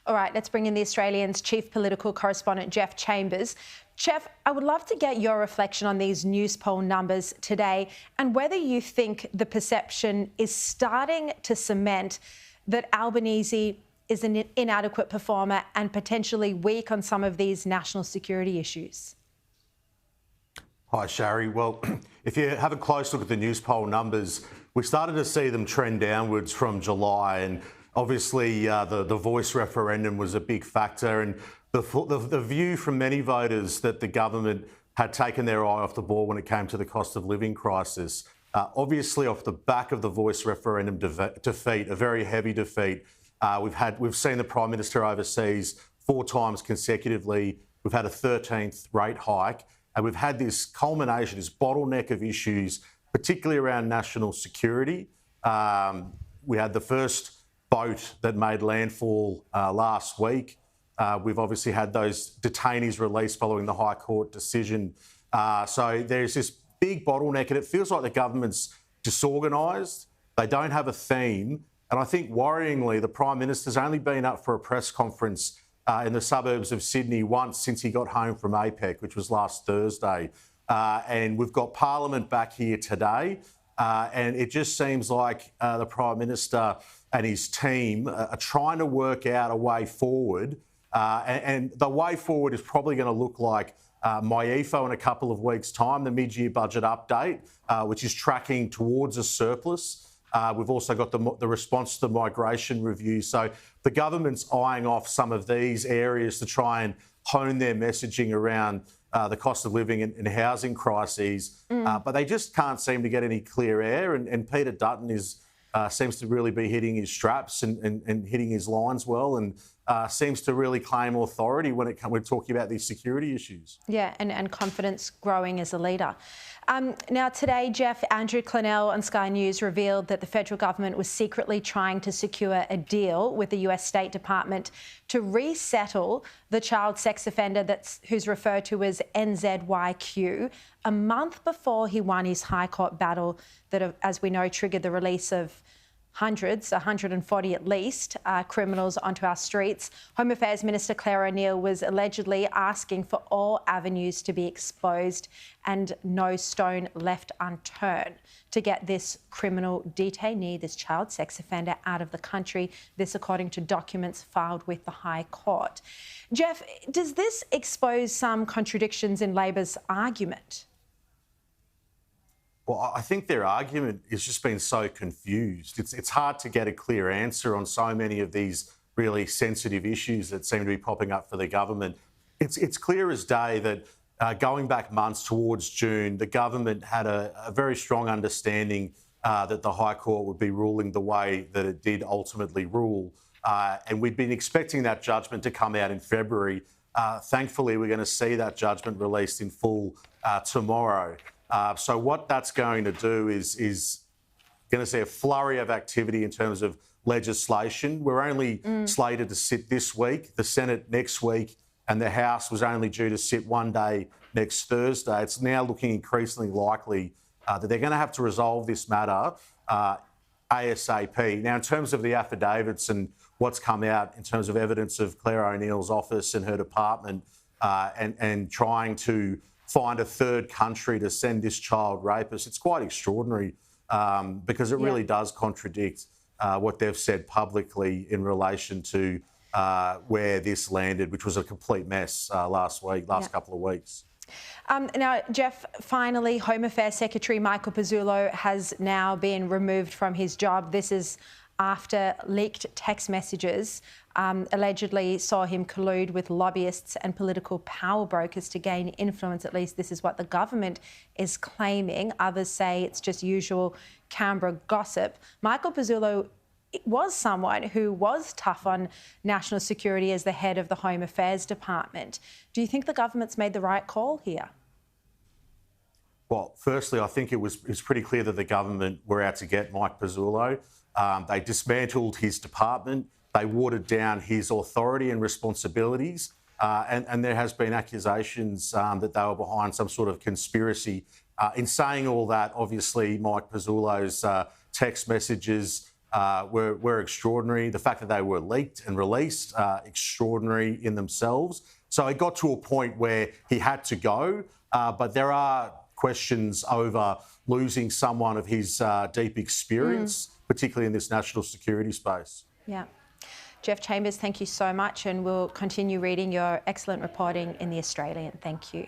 All right, let's bring in the Australian's chief political correspondent, Jeff Chambers. Jeff, I would love to get your reflection on these Newspoll numbers today and whether you think the perception is starting to cement that Albanese is an inadequate performer and potentially weak on some of these national security issues. Hi, Sharri. Well, if you have a close look at the Newspoll numbers, we started to see them trend downwards from July, and obviously the voice referendum was a big factor, and the view from many voters that the government had taken their eye off the ball when it came to the cost of living crisis. Obviously, off the back of the voice referendum defeat, a very heavy defeat, we've seen the Prime Minister overseas 4 times consecutively. We've had a 13th rate hike. And we've had this culmination, this bottleneck of issues, particularly around national security. We had the first boat that made landfall last week. We've obviously had those detainees released following the High Court decision. So there's this big bottleneck, and it feels like the government's disorganised. They don't have a theme. And I think worryingly, the Prime Minister's only been up for a press conference in the suburbs of Sydney once since he got home from APEC, which was last Thursday. And we've got Parliament back here today. And it just seems like the Prime Minister and his team are trying to work out a way forward. And the way forward is probably going to look like MyEFO in a couple of weeks' time, the mid-year budget update, which is tracking towards a surplus. We've also got the response to the migration review. So the government's eyeing off some of these areas to try and hone their messaging around the cost of living and housing crises. But they just can't seem to get any clear air. And Peter Dutton seems to really be hitting his straps and hitting his lines well, and seems to really claim authority when we're talking about these security issues. Yeah, and confidence growing as a leader. Now today, Jeff, Andrew Clennell on Sky News revealed that the federal government was secretly trying to secure a deal with the US State Department to resettle the child sex offender who's referred to as NZYQ a month before he won his High Court battle that, as we know, triggered the release of hundreds, 140 at least, criminals onto our streets. Home Affairs Minister Clare O'Neil was allegedly asking for all avenues to be exposed and no stone left unturned to get this criminal detainee, this child sex offender, out of the country. This according to documents filed with the High Court. Jeff, does this expose some contradictions in Labor's argument? Well, I think their argument has just been so confused. It's hard to get a clear answer on so many of these really sensitive issues that seem to be popping up for the government. It's clear as day that going back months towards June, the government had a very strong understanding that the High Court would be ruling the way that it did ultimately rule. And we'd been expecting that judgment to come out in February. Thankfully, we're going to see that judgment released in full tomorrow. So what that's going to do is going to see a flurry of activity in terms of legislation. We're only slated to sit this week, the Senate next week, and the House was only due to sit one day next Thursday. It's now looking increasingly likely that they're going to have to resolve this matter ASAP. Now, in terms of the affidavits and what's come out in terms of evidence of Clare O'Neil's office and her department and trying to find a third country to send this child rapist, it's quite extraordinary because it really does contradict what they've said publicly in relation to where this landed, which was a complete mess last couple of weeks. Now, Jeff, finally, Home Affairs Secretary Michael Pezzullo has now been removed from his job. This is after leaked text messages allegedly saw him collude with lobbyists and political power brokers to gain influence. At least this is what the government is claiming. Others say it's just usual Canberra gossip. Michael Pezzullo was someone who was tough on national security as the head of the Home Affairs Department. Do you think the government's made the right call here? Well, firstly, I think it's pretty clear that the government were out to get Mike Pezzullo. They dismantled his department. They watered down his authority and responsibilities. And there has been accusations that they were behind some sort of conspiracy. In saying all that, obviously, Mike Pezzullo's text messages were extraordinary. The fact that they were leaked and released, extraordinary in themselves. So it got to a point where he had to go, but there are questions over losing someone of his deep experience, particularly in this national security space. Yeah. Jeff Chambers, thank you so much, and we'll continue reading your excellent reporting in The Australian. Thank you.